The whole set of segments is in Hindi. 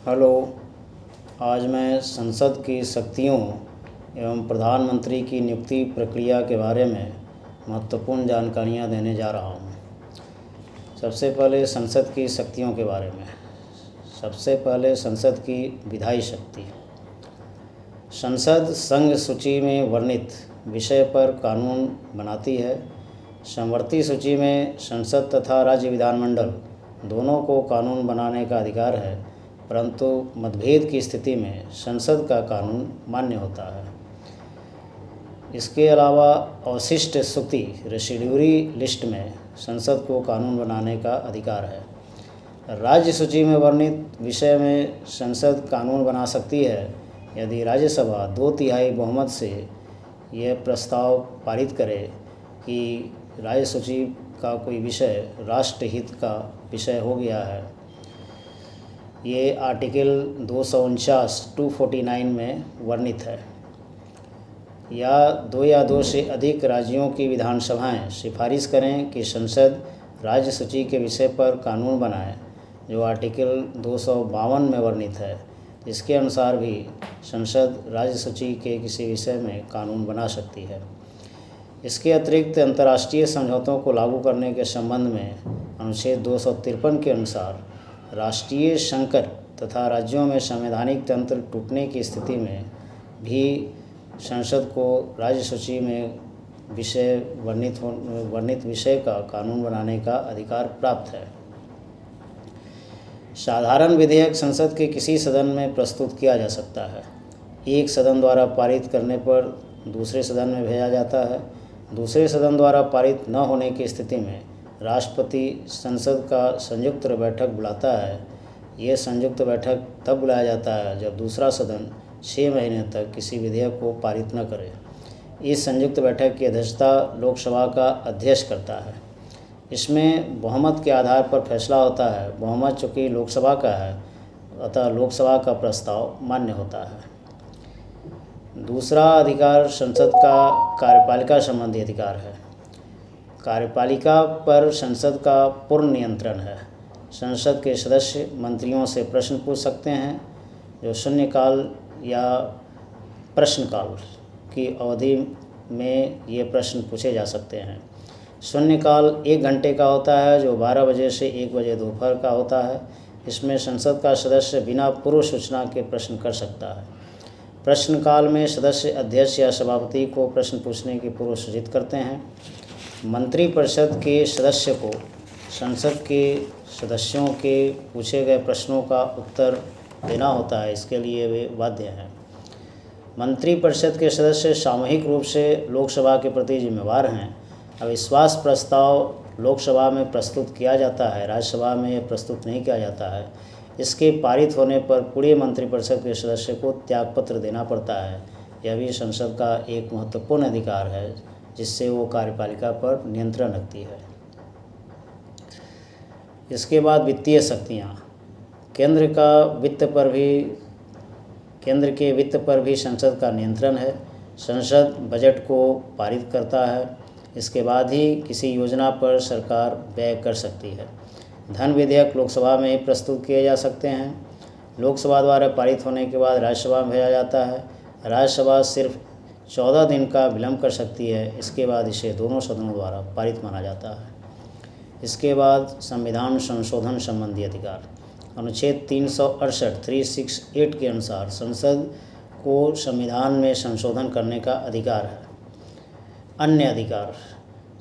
हेलो। आज मैं संसद की शक्तियों एवं प्रधानमंत्री की नियुक्ति प्रक्रिया के बारे में महत्वपूर्ण जानकारियाँ देने जा रहा हूँ। सबसे पहले संसद की शक्तियों के बारे में। सबसे पहले संसद की विधायी शक्ति। संसद संघ सूची में वर्णित विषय पर कानून बनाती है। समवर्ती सूची में संसद तथा राज्य विधानमंडल दोनों को कानून बनाने का अधिकार है, परंतु मतभेद की स्थिति में संसद का कानून मान्य होता है। इसके अलावा अवशिष्ट सूची रेसिड्यूरी लिस्ट में संसद को कानून बनाने का अधिकार है। राज्य सूची में वर्णित विषय में संसद कानून बना सकती है यदि राज्यसभा 2/3 बहुमत से यह प्रस्ताव पारित करे कि राज्य सूची का कोई विषय राष्ट्रहित का विषय हो गया है। ये आर्टिकल 249 में वर्णित है। या दो से अधिक राज्यों की विधानसभाएं सिफारिश करें कि संसद राज्य सूची के विषय पर कानून बनाए, जो आर्टिकल 252 में वर्णित है। इसके अनुसार भी संसद राज्य सूची के किसी विषय में कानून बना सकती है। इसके अतिरिक्त अंतर्राष्ट्रीय समझौतों को लागू करने के संबंध में अनुच्छेद 253 के अनुसार राष्ट्रीय संकट तथा राज्यों में संवैधानिक तंत्र टूटने की स्थिति में भी संसद को राज्य सूची में वर्णित विषय का कानून बनाने का अधिकार प्राप्त है। साधारण विधेयक संसद के किसी सदन में प्रस्तुत किया जा सकता है। एक सदन द्वारा पारित करने पर दूसरे सदन में भेजा जाता है। दूसरे सदन द्वारा पारित न होने की स्थिति में राष्ट्रपति संसद का संयुक्त बैठक बुलाता है। यह संयुक्त बैठक तब बुलाया जाता है जब दूसरा सदन 6 महीने तक किसी विधेयक को पारित न करे। इस संयुक्त बैठक की अध्यक्षता लोकसभा का अध्यक्ष करता है। इसमें बहुमत के आधार पर फैसला होता है। बहुमत चूँकि लोकसभा का है, अतः लोकसभा का प्रस्ताव मान्य होता है। दूसरा अधिकार संसद का कार्यपालिका संबंधी अधिकार है। कार्यपालिका पर संसद का पूर्ण नियंत्रण है। संसद के सदस्य मंत्रियों से प्रश्न पूछ सकते हैं, जो शून्यकाल या प्रश्नकाल की अवधि में ये प्रश्न पूछे जा सकते हैं। शून्यकाल 1 घंटे का होता है, जो 12 बजे से 1 बजे दोपहर का होता है। इसमें संसद का सदस्य बिना पूर्व सूचना के प्रश्न कर सकता है। प्रश्नकाल में सदस्य अध्यक्ष या सभापति को प्रश्न पूछने की पूर्व सूचित करते हैं। मंत्रिपरिषद के सदस्य को संसद के सदस्यों के पूछे गए प्रश्नों का उत्तर देना होता है। इसके लिए वे बाध्य हैं। मंत्रिपरिषद के सदस्य सामूहिक रूप से लोकसभा के प्रति जिम्मेवार हैं। अविश्वास प्रस्ताव लोकसभा में प्रस्तुत किया जाता है, राज्यसभा में यह प्रस्तुत नहीं किया जाता है। इसके पारित होने पर पूरे मंत्रिपरिषद के सदस्य को त्यागपत्र देना पड़ता है। यह भी संसद का एक महत्वपूर्ण अधिकार है, जिससे वो कार्यपालिका पर नियंत्रण रखती है। इसके बाद वित्तीय शक्तियाँ। केंद्र के वित्त पर भी संसद का नियंत्रण है। संसद बजट को पारित करता है। इसके बाद ही किसी योजना पर सरकार व्यय कर सकती है। धन विधेयक लोकसभा में ही प्रस्तुत किए जा सकते हैं। लोकसभा द्वारा पारित होने के बाद राज्यसभा में भेजा जाता है। राज्यसभा सिर्फ 14 दिन का विलम्ब कर सकती है। इसके बाद इसे दोनों सदनों द्वारा पारित माना जाता है। इसके बाद संविधान संशोधन संबंधी अधिकार। अनुच्छेद 368 के अनुसार संसद को संविधान में संशोधन करने का अधिकार है। अन्य अधिकार।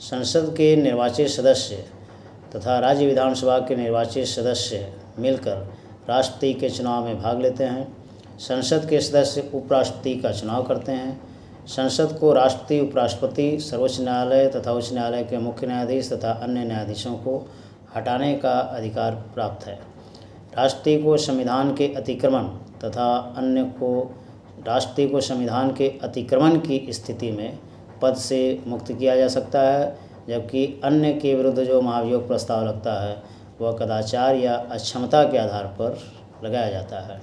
संसद के निर्वाचित सदस्य तथा राज्य विधानसभा के निर्वाचित सदस्य मिलकर राष्ट्रपति के चुनाव में भाग लेते हैं। संसद के सदस्य उपराष्ट्रपति का चुनाव करते हैं। संसद को राष्ट्रपति, उपराष्ट्रपति, सर्वोच्च न्यायालय तथा उच्च न्यायालय के मुख्य न्यायाधीश तथा अन्य न्यायाधीशों को हटाने का अधिकार प्राप्त है। राष्ट्रपति को संविधान के अतिक्रमण की स्थिति में पद से मुक्त किया जा सकता है, जबकि अन्य के विरुद्ध जो महाभियोग प्रस्ताव लगता है वह कदाचार या अक्षमता के आधार पर लगाया जाता है।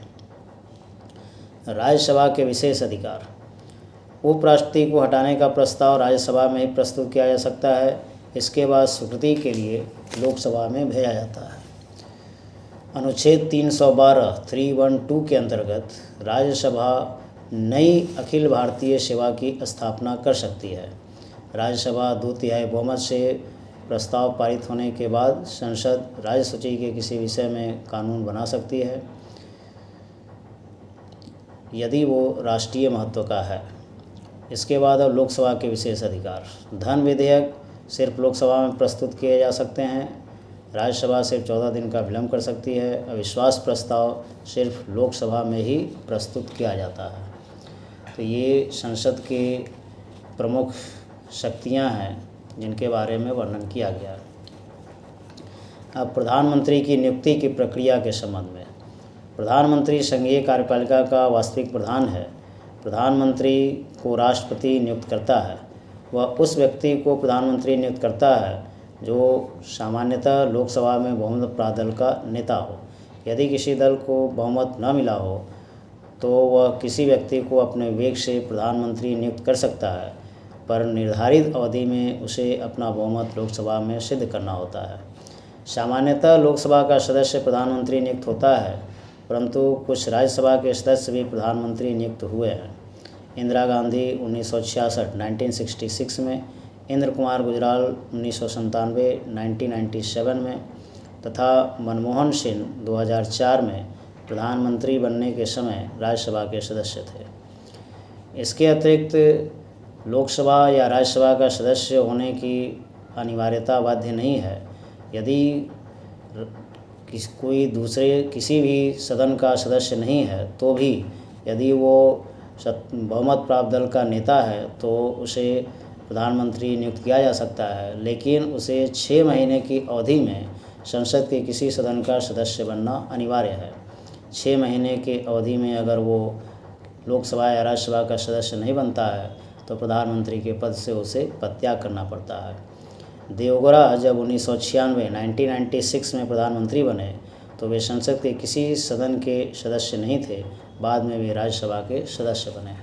राज्यसभा के विशेष अधिकार। उपराष्ट्रपति को हटाने का प्रस्ताव राज्यसभा में ही प्रस्तुत किया जा सकता है। इसके बाद स्वीकृति के लिए लोकसभा में भेजा जाता है। अनुच्छेद 312 312 के अंतर्गत राज्यसभा नई अखिल भारतीय सेवा की स्थापना कर सकती है। राज्यसभा 2/3 बहुमत से प्रस्ताव पारित होने के बाद संसद राज्य सूची के किसी विषय में कानून बना सकती है यदि वो राष्ट्रीय महत्व का है। इसके बाद अब लोकसभा के विशेष अधिकार। धन विधेयक सिर्फ लोकसभा में प्रस्तुत किए जा सकते हैं। राज्यसभा सिर्फ 14 दिन का विलम्ब कर सकती है। अविश्वास प्रस्ताव सिर्फ लोकसभा में ही प्रस्तुत किया जाता है। तो ये संसद के प्रमुख शक्तियां हैं जिनके बारे में वर्णन किया गया है। अब प्रधानमंत्री की नियुक्ति की प्रक्रिया के संबंध में। प्रधानमंत्री संघीय कार्यपालिका का वास्तविक प्रधान है। प्रधानमंत्री को राष्ट्रपति नियुक्त करता है। वह उस व्यक्ति को प्रधानमंत्री नियुक्त करता है जो सामान्यतः लोकसभा में बहुमत प्राप्त दल का नेता हो। यदि किसी दल को बहुमत न मिला हो तो वह किसी व्यक्ति को अपने विवेक से प्रधानमंत्री नियुक्त कर सकता है, पर निर्धारित अवधि में उसे अपना बहुमत लोकसभा में सिद्ध करना होता है। सामान्यतः लोकसभा का सदस्य प्रधानमंत्री नियुक्त होता है, परंतु कुछ राज्यसभा के सदस्य भी प्रधानमंत्री नियुक्त हुए हैं। इंदिरा गांधी 1966 1966 में, इंद्र कुमार गुजराल 1997 1997 में तथा मनमोहन सिंह 2004 में प्रधानमंत्री बनने के समय राज्यसभा के सदस्य थे। इसके अतिरिक्त लोकसभा या राज्यसभा का सदस्य होने की अनिवार्यता बाध्य नहीं है। यदि कोई दूसरे किसी भी सदन का सदस्य नहीं है तो भी यदि वो बहुमत प्राप्त दल का नेता है तो उसे प्रधानमंत्री नियुक्त किया जा सकता है, लेकिन उसे 6 महीने की अवधि में संसद के किसी सदन का सदस्य बनना अनिवार्य है। 6 महीने की अवधि में अगर वो लोकसभा या राज्यसभा का सदस्य नहीं बनता है तो प्रधानमंत्री के पद से उसे पदत्याग करना पड़ता है। देवगौड़ा जब 1996 में प्रधानमंत्री बने तो वे संसद के किसी सदन के सदस्य नहीं थे। बाद में वे राज्यसभा के सदस्य बने।